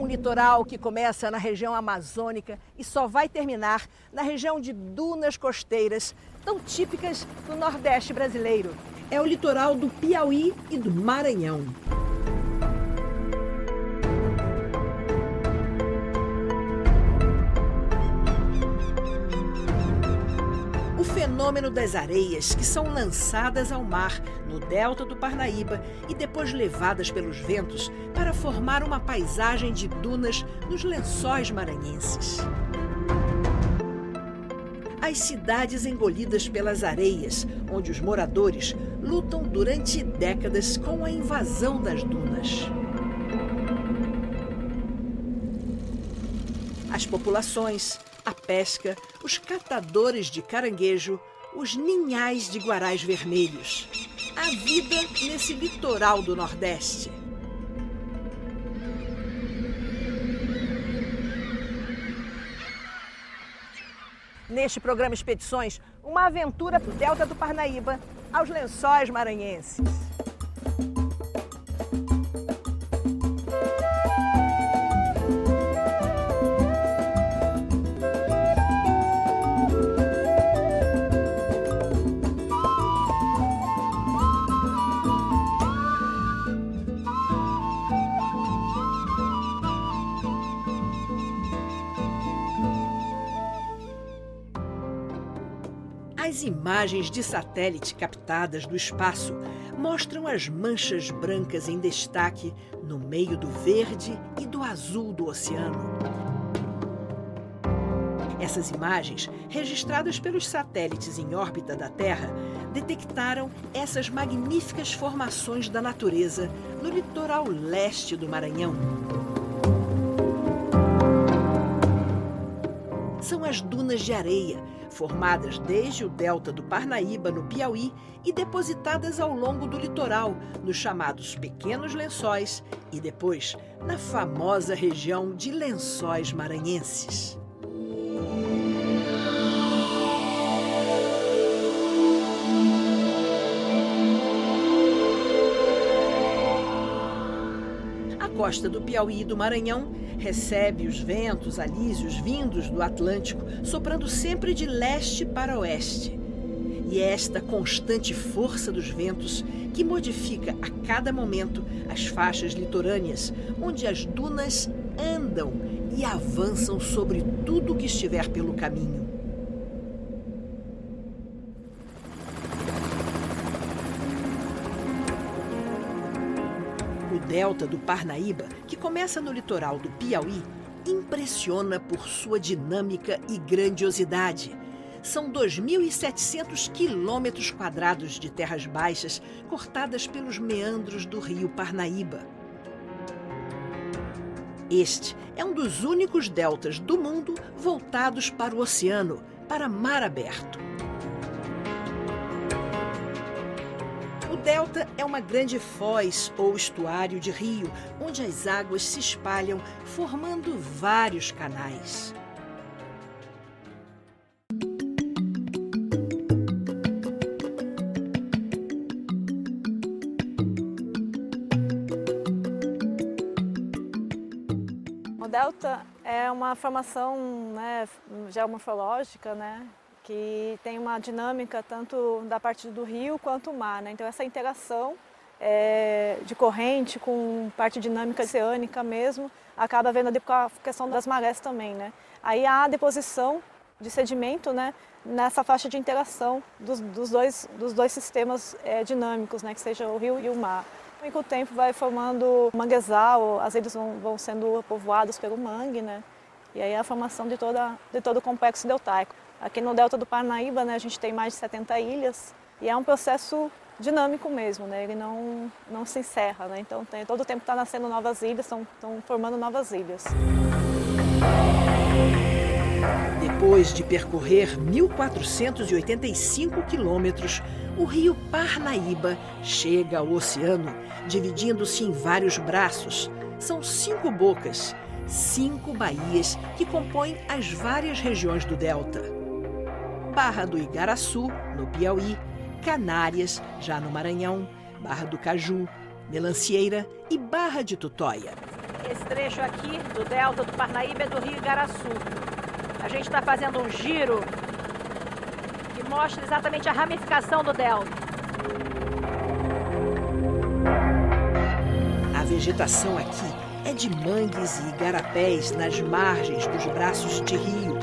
Litoral que começa na região amazônica e só vai terminar na região de dunas costeiras, tão típicas do Nordeste brasileiro. É o litoral do Piauí e do Maranhão. O fenômeno das areias que são lançadas ao mar no delta do Parnaíba e depois levadas pelos ventos para formar uma paisagem de dunas nos lençóis maranhenses. As cidades engolidas pelas areias, onde os moradores lutam durante décadas com a invasão das dunas. As populações, a pesca, os catadores de caranguejo, os ninhais de guarais vermelhos. A vida nesse litoral do Nordeste. Neste programa Expedições, uma aventura do delta do Parnaíba aos lençóis maranhenses. As imagens de satélite captadas do espaço mostram as manchas brancas em destaque no meio do verde e do azul do oceano. Essas imagens, registradas pelos satélites em órbita da Terra, detectaram essas magníficas formações da natureza no litoral leste do Maranhão. São as dunas de areia, formadas desde o delta do Parnaíba, no Piauí, e depositadas ao longo do litoral, nos chamados Pequenos Lençóis e depois na famosa região de Lençóis Maranhenses. A costa do Piauí e do Maranhão recebe os ventos alísios vindos do Atlântico, soprando sempre de leste para oeste. E é esta constante força dos ventos que modifica a cada momento as faixas litorâneas, onde as dunas andam e avançam sobre tudo que estiver pelo caminho. O delta do Parnaíba, que começa no litoral do Piauí, impressiona por sua dinâmica e grandiosidade. São 2.700 quilômetros quadrados de terras baixas cortadas pelos meandros do rio Parnaíba. Este é um dos únicos deltas do mundo voltados para o oceano, para mar aberto. O delta é uma grande foz ou estuário de rio, onde as águas se espalham, formando vários canais. O delta é uma formação, geomorfológica, que tem uma dinâmica tanto da parte do rio quanto do mar, Então essa interação de corrente com parte dinâmica oceânica mesmo, acaba vendo com a questão das marés também, Aí há a deposição de sedimento, nessa faixa de interação dos dois sistemas dinâmicos, que seja o rio e o mar. E com o tempo vai formando manguezal, as ilhas vão sendo povoadas pelo mangue, E aí a formação de todo o complexo deltaico. Aqui no delta do Parnaíba, a gente tem mais de 70 ilhas e é um processo dinâmico mesmo, né? Ele não se encerra, né? Então todo o tempo está nascendo novas ilhas, estão formando novas ilhas. Depois de percorrer 1.485 quilômetros, o rio Parnaíba chega ao oceano, dividindo-se em vários braços. São 5 bocas, 5 baías que compõem as várias regiões do delta. Barra do Igaraçu, no Piauí, Canárias, já no Maranhão, Barra do Caju, Melancieira e Barra de Tutóia. Esse trecho aqui do delta do Parnaíba é do rio Igaraçu. A gente está fazendo um giro que mostra exatamente a ramificação do delta. A vegetação aqui é de mangues e igarapés nas margens dos braços de rio.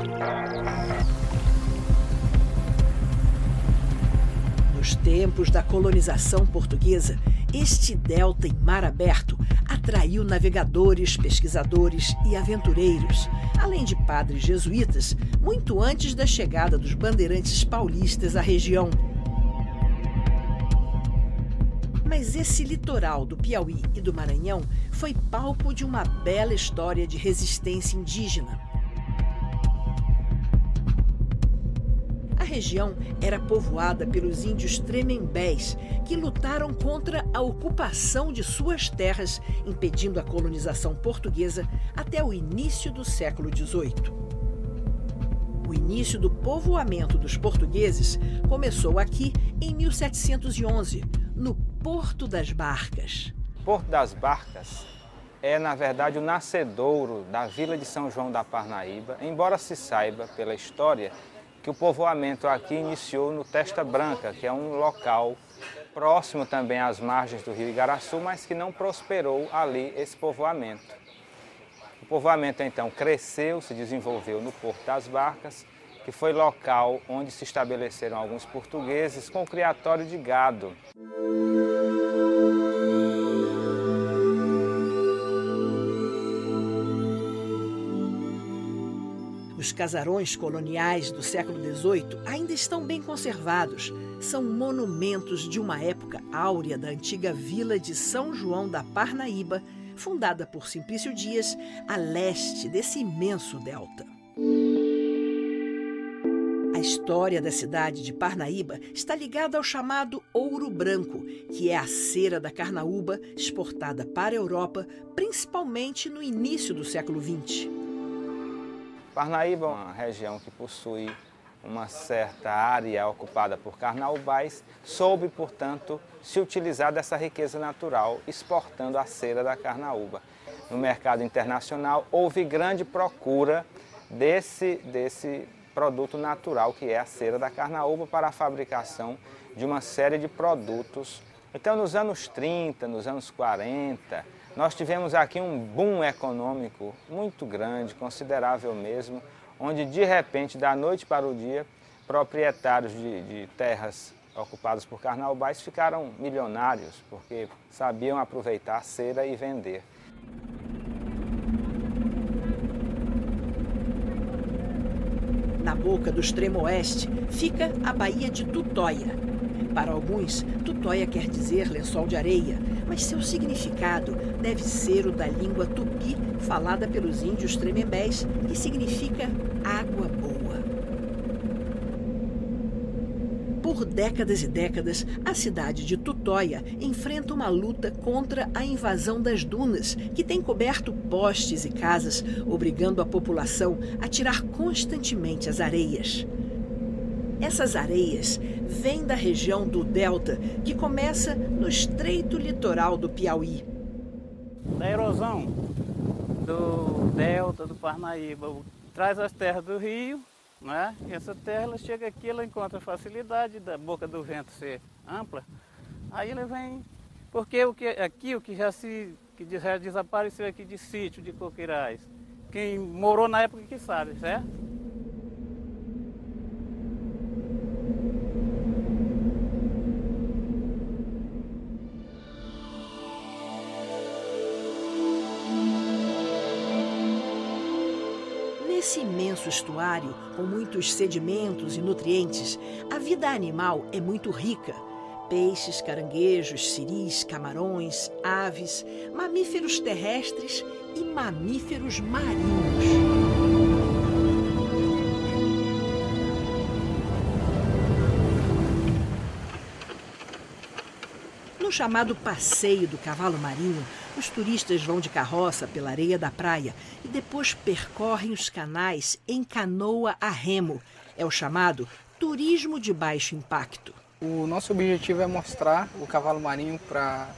Nos tempos da colonização portuguesa, este delta em mar aberto atraiu navegadores, pesquisadores e aventureiros, além de padres jesuítas, muito antes da chegada dos bandeirantes paulistas à região. Mas esse litoral do Piauí e do Maranhão foi palco de uma bela história de resistência indígena. A região era povoada pelos índios tremembés, que lutaram contra a ocupação de suas terras, impedindo a colonização portuguesa até o início do século XVIII. O início do povoamento dos portugueses começou aqui em 1711, no Porto das Barcas. Porto das Barcas é, na verdade, o nascedouro da vila de São João da Parnaíba, embora se saiba pela história que o povoamento aqui iniciou no Testa Branca, que é um local próximo também às margens do rio Igaraçu, mas que não prosperou ali esse povoamento. O povoamento, então, cresceu, se desenvolveu no Porto das Barcas, que foi local onde se estabeleceram alguns portugueses com o criatório de gado. Os casarões coloniais do século XVIII ainda estão bem conservados. São monumentos de uma época áurea da antiga vila de São João da Parnaíba, fundada por Simplício Dias, a leste desse imenso delta. A história da cidade de Parnaíba está ligada ao chamado ouro branco, que é a cera da carnaúba exportada para a Europa, principalmente no início do século XX. Parnaíba é uma região que possui uma certa área ocupada por carnaubais, soube, portanto, se utilizar dessa riqueza natural, exportando a cera da carnaúba. No mercado internacional, houve grande procura desse produto natural, que é a cera da carnaúba, para a fabricação de uma série de produtos. Então, nos anos 30, nos anos 40, nós tivemos aqui um boom econômico muito grande, considerável mesmo, onde de repente, da noite para o dia, proprietários de terras ocupadas por carnaubais ficaram milionários, porque sabiam aproveitar a cera e vender. Na boca do extremo oeste fica a Baía de Tutóia. Para alguns, Tutóia quer dizer lençol de areia, mas seu significado deve ser o da língua tupi, falada pelos índios tremembés, que significa água boa. Por décadas e décadas, a cidade de Tutóia enfrenta uma luta contra a invasão das dunas, que tem coberto postes e casas, obrigando a população a tirar constantemente as areias. Essas areias vêm da região do delta, que começa no estreito litoral do Piauí. Da erosão do delta do Parnaíba, traz as terras do rio, né? E essa terra ela chega aqui, ela encontra facilidade da boca do vento ser ampla, aí ela vem, porque o que já desapareceu aqui de sítio, de coqueirais, quem morou na época que sabe, certo? Nesse imenso estuário, com muitos sedimentos e nutrientes, a vida animal é muito rica. Peixes, caranguejos, siris, camarões, aves, mamíferos terrestres e mamíferos marinhos. No chamado passeio do cavalo marinho, os turistas vão de carroça pela areia da praia e depois percorrem os canais em canoa a remo. É o chamado turismo de baixo impacto. O nosso objetivo é mostrar o cavalo marinho para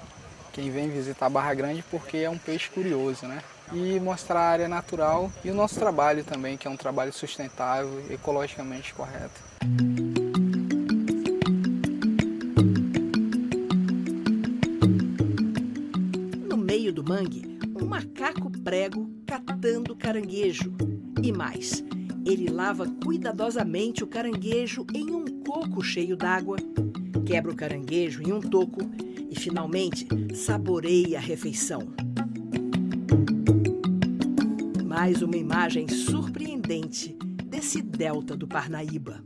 quem vem visitar Barra Grande, porque é um peixe curioso, né? E mostrar a área natural e o nosso trabalho também, que é um trabalho sustentável, ecologicamente correto. No meio do mangue, um macaco prego catando caranguejo. E mais, ele lava cuidadosamente o caranguejo em um coco cheio d'água, quebra o caranguejo em um toco e, finalmente, saboreia a refeição. Mais uma imagem surpreendente desse delta do Parnaíba.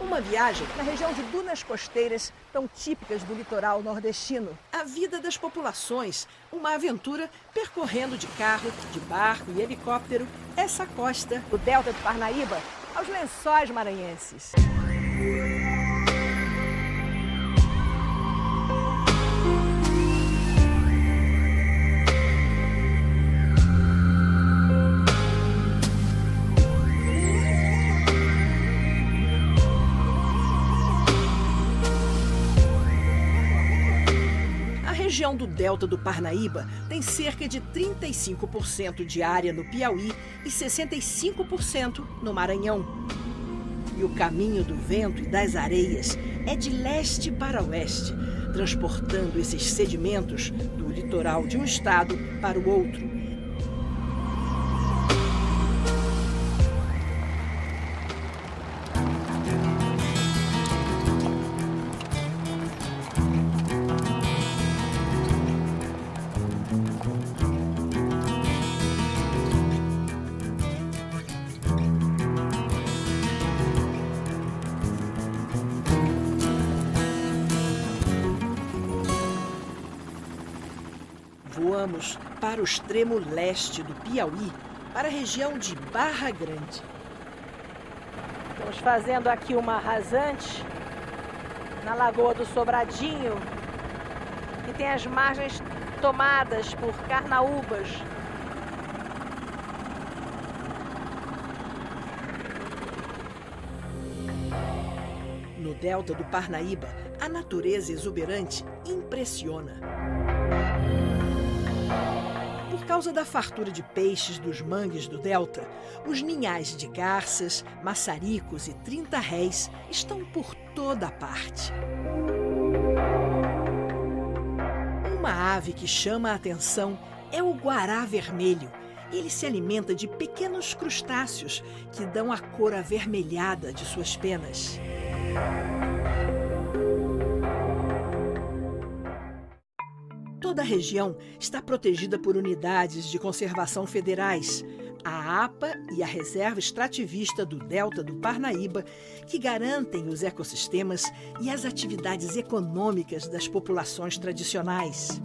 Uma viagem na região de dunas costeiras tão típicas do litoral nordestino. A vida das populações, uma aventura percorrendo de carro, de barco e helicóptero essa costa do delta do Parnaíba aos Lençóis Maranhenses. A região do delta do Parnaíba tem cerca de 35% de área no Piauí e 65% no Maranhão. E o caminho do vento e das areias é de leste para oeste, transportando esses sedimentos do litoral de um estado para o outro. Voamos para o extremo leste do Piauí, para a região de Barra Grande. Estamos fazendo aqui uma rasante na Lagoa do Sobradinho, que tem as margens tomadas por carnaúbas. No delta do Parnaíba, a natureza exuberante impressiona. Por causa da fartura de peixes dos mangues do delta, os ninhais de garças, maçaricos e 30 réis estão por toda a parte. Uma ave que chama a atenção é o guará vermelho. Ele se alimenta de pequenos crustáceos que dão a cor avermelhada de suas penas. Toda a região está protegida por unidades de conservação federais, a APA e a Reserva Extrativista do Delta do Parnaíba, que garantem os ecossistemas e as atividades econômicas das populações tradicionais.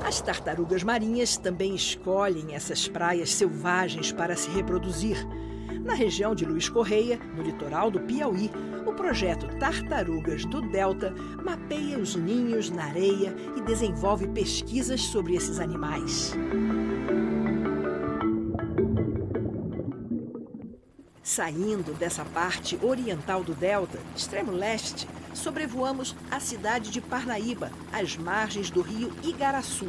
As tartarugas marinhas também escolhem essas praias selvagens para se reproduzir. Na região de Luiz Correia, no litoral do Piauí, o projeto Tartarugas do Delta mapeia os ninhos na areia e desenvolve pesquisas sobre esses animais. Saindo dessa parte oriental do delta, extremo leste, sobrevoamos a cidade de Parnaíba, às margens do rio Igaraçu,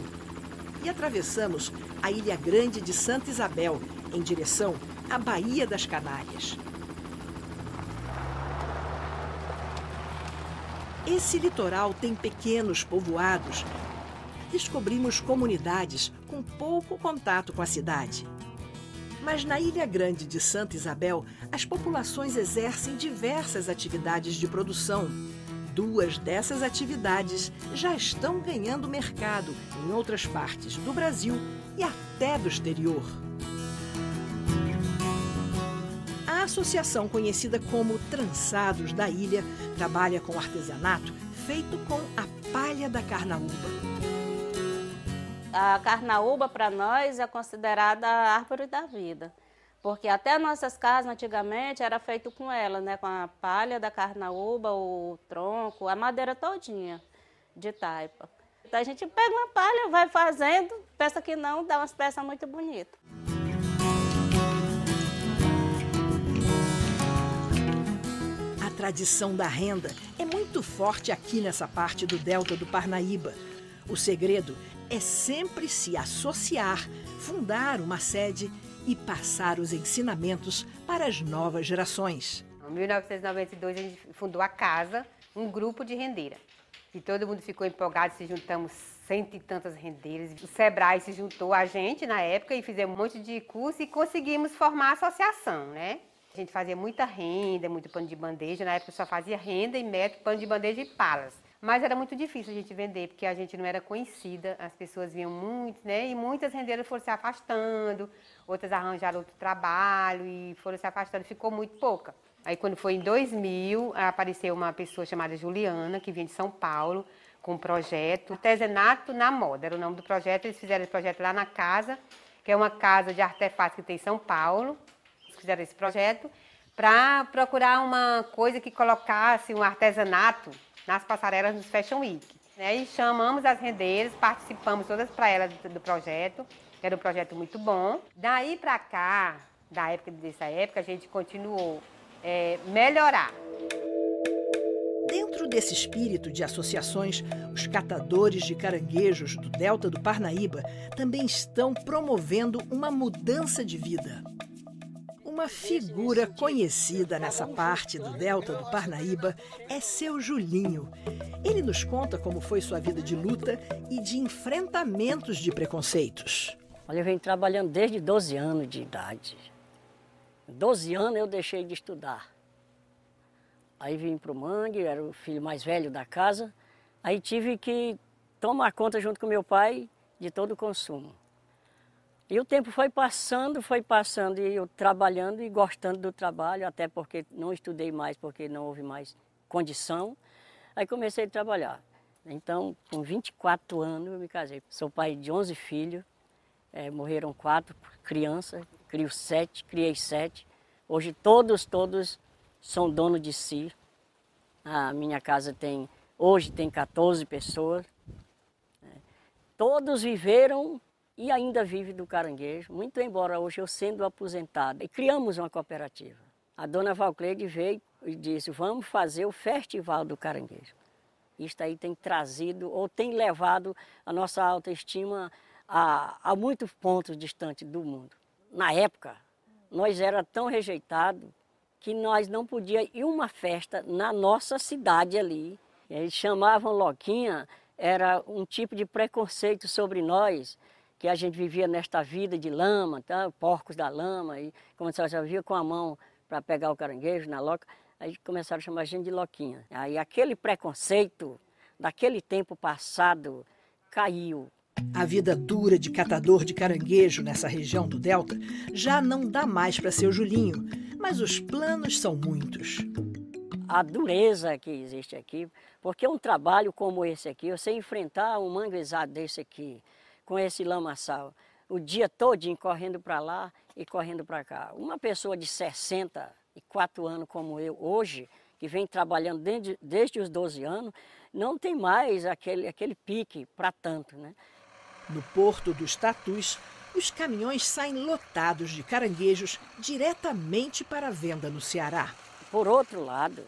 e atravessamos a Ilha Grande de Santa Isabel, em direção à Baía das Canárias. Esse litoral tem pequenos povoados. Descobrimos comunidades com pouco contato com a cidade. Mas na Ilha Grande de Santa Isabel, as populações exercem diversas atividades de produção. 2 dessas atividades já estão ganhando mercado em outras partes do Brasil e até do exterior. A associação conhecida como Trançados da Ilha trabalha com artesanato feito com a palha da carnaúba. A carnaúba, para nós, é considerada a árvore da vida, porque até nossas casas, antigamente, era feito com ela, né? Com a palha da carnaúba, o tronco, a madeira todinha de taipa. Então a gente pega uma palha, vai fazendo, peça que não, dá umas peças muito bonitas. A tradição da renda é muito forte aqui nessa parte do delta do Parnaíba. O segredo é sempre se associar, fundar uma sede e passar os ensinamentos para as novas gerações. Em 1992 a gente fundou a casa, um grupo de rendeira. E todo mundo ficou empolgado, se juntamos 100 e tantas rendeiras. O Sebrae se juntou a gente na época e fizemos um monte de curso e conseguimos formar a associação, né? A gente fazia muita renda, muito pano de bandeja. Na época só fazia renda e metro, pano de bandeja e palas. Mas era muito difícil a gente vender, porque a gente não era conhecida, as pessoas vinham muito, né? E muitas rendeiras foram se afastando, outras arranjaram outro trabalho e foram se afastando, ficou muito pouca. Aí quando foi em 2000, apareceu uma pessoa chamada Juliana, que vinha de São Paulo, com um projeto, Artesanato na Moda, era o nome do projeto. Eles fizeram esse projeto lá na casa, que é uma casa de artefatos que tem em São Paulo. Eles fizeram esse projeto para procurar uma coisa que colocasse um artesanato nas passarelas nos Fashion Week. E chamamos as rendeiras, participamos todas para elas do projeto, que era um projeto muito bom. Daí para cá, dessa época, a gente continuou melhorar. Dentro desse espírito de associações, os catadores de caranguejos do delta do Parnaíba também estão promovendo uma mudança de vida. Uma figura conhecida nessa parte do delta do Parnaíba é seu Julinho. Ele nos conta como foi sua vida de luta e de enfrentamentos de preconceitos. Olha, eu venho trabalhando desde 12 anos de idade. 12 anos eu deixei de estudar. Aí vim para o Mangue, era o filho mais velho da casa. Aí tive que tomar conta junto com meu pai de todo o consumo. E o tempo foi passando, e eu trabalhando e gostando do trabalho, até porque não estudei mais, porque não houve mais condição. Aí comecei a trabalhar. Então, com 24 anos, eu me casei. Sou pai de 11 filhos, morreram 4 crianças, criei 7. Hoje todos são donos de si. A minha casa hoje tem 14 pessoas. Todos viveram e ainda vive do caranguejo, muito embora hoje eu sendo aposentada. E criamos uma cooperativa. A dona Valcleide veio e disse, vamos fazer o Festival do Caranguejo. Isto aí tem trazido, ou tem levado a nossa autoestima a muitos pontos distantes do mundo. Na época, nós era tão rejeitados que nós não podíamos ir a uma festa na nossa cidade ali. Eles chamavam Loquinha, era um tipo de preconceito sobre nós, que a gente vivia nesta vida de lama, tá? Porcos da lama, e começaram a vir com a mão para pegar o caranguejo na loca, aí começaram a chamar a gente de Loquinha. Aí aquele preconceito daquele tempo passado caiu. A vida dura de catador de caranguejo nessa região do delta já não dá mais para seu Julinho, mas os planos são muitos. A dureza que existe aqui, porque um trabalho como esse aqui, você enfrentar um manguezado desse aqui, com esse lamaçal, o dia todinho correndo para lá e correndo para cá. Uma pessoa de 64 anos como eu hoje, que vem trabalhando desde os 12 anos, não tem mais aquele pique para tanto, né? No Porto dos Tatus, os caminhões saem lotados de caranguejos diretamente para a venda no Ceará. Por outro lado,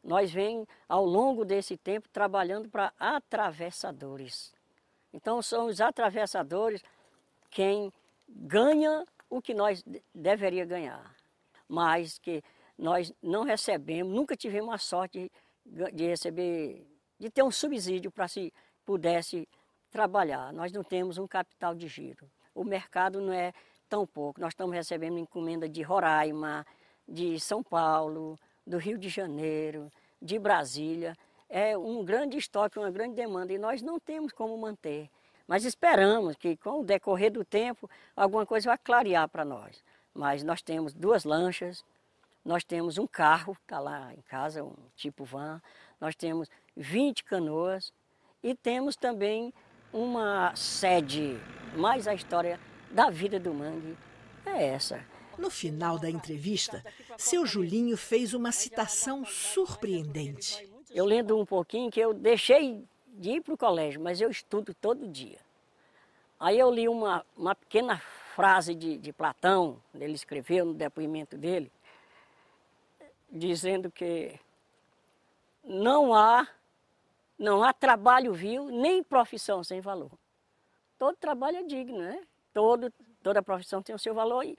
nós vem ao longo desse tempo trabalhando para atravessadores. Então são os atravessadores quem ganha o que nós deveria ganhar, mas que nós não recebemos, nunca tivemos a sorte de receber de ter um subsídio para se pudesse trabalhar. Nós não temos um capital de giro. O mercado não é tão pouco. Nós estamos recebendo encomenda de Roraima, de São Paulo, do Rio de Janeiro, de Brasília. É um grande estoque, uma grande demanda e nós não temos como manter. Mas esperamos que com o decorrer do tempo alguma coisa vai clarear para nós. Mas nós temos 2 lanchas, nós temos um carro, está lá em casa, um tipo van, nós temos 20 canoas e temos também uma sede, mais a história da vida do mangue é essa. No final da entrevista, seu Julinho fez uma citação surpreendente. Eu lendo um pouquinho que eu deixei de ir para o colégio, mas eu estudo todo dia. Aí eu li uma pequena frase de Platão, ele escreveu no depoimento dele, dizendo que não há trabalho vil, nem profissão sem valor. Todo trabalho é digno, né? Toda profissão tem o seu valor e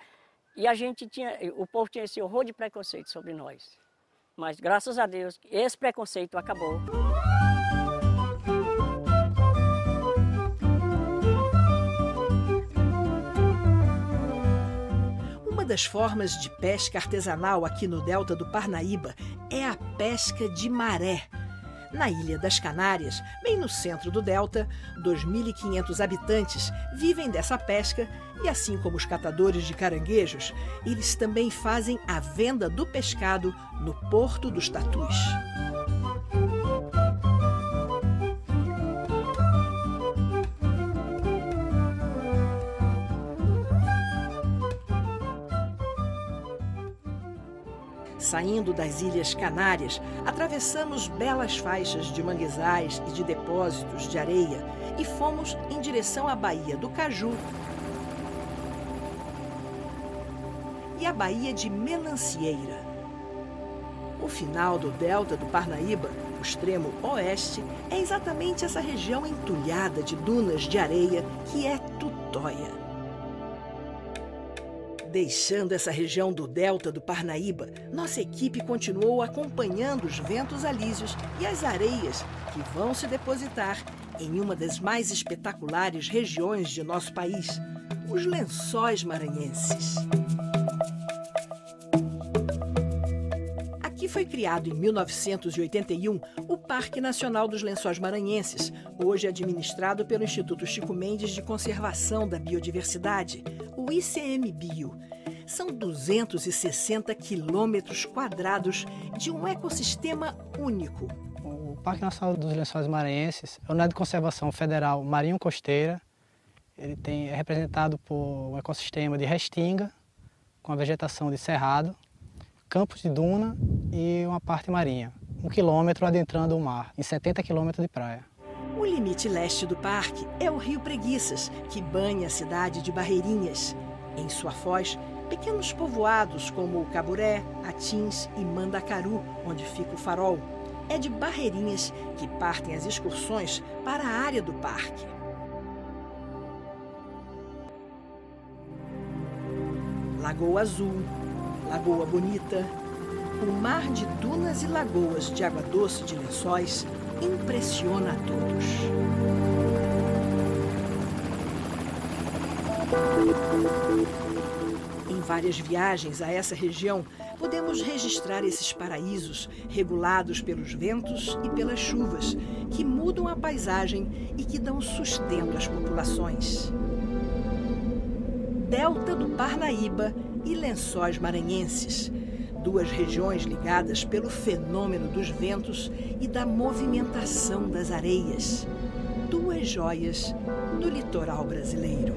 o povo tinha esse horror de preconceito sobre nós. Mas graças a Deus, esse preconceito acabou. Uma das formas de pesca artesanal aqui no delta do Parnaíba é a pesca de maré. Na Ilha das Canárias, bem no centro do delta, 2.500 habitantes vivem dessa pesca e, assim como os catadores de caranguejos, eles também fazem a venda do pescado no Porto dos Tatus. Saindo das Ilhas Canárias, atravessamos belas faixas de manguezais e de depósitos de areia e fomos em direção à Baía do Caju e à Baía de Melancieira. O final do delta do Parnaíba, o extremo oeste, é exatamente essa região entulhada de dunas de areia que é Tutóia. Deixando essa região do delta do Parnaíba, nossa equipe continuou acompanhando os ventos alísios e as areias que vão se depositar em uma das mais espetaculares regiões de nosso país, os Lençóis Maranhenses. Aqui foi criado em 1981 o Parque Nacional dos Lençóis Maranhenses, hoje administrado pelo Instituto Chico Mendes de Conservação da Biodiversidade, o ICMBio. São 260 quilômetros quadrados de um ecossistema único. O Parque Nacional dos Lençóis Maranhenses é unidade de conservação federal marinho-costeira. Ele é representado por um ecossistema de restinga, com a vegetação de cerrado, campos de duna e uma parte marinha. 1 quilômetro adentrando o mar, em 70 quilômetros de praia. O limite leste do parque é o Rio Preguiças, que banha a cidade de Barreirinhas. Em sua foz, pequenos povoados como Caburé, Atins e Mandacaru, onde fica o farol. É de Barreirinhas que partem as excursões para a área do parque. Lagoa Azul, Lagoa Bonita, o mar de dunas e lagoas de água doce de Lençóis impressiona a todos. Em várias viagens a essa região, podemos registrar esses paraísos regulados pelos ventos e pelas chuvas, que mudam a paisagem e que dão sustento às populações. Delta do Parnaíba e Lençóis Maranhenses, 2 regiões ligadas pelo fenômeno dos ventos e da movimentação das areias. 2 joias do litoral brasileiro.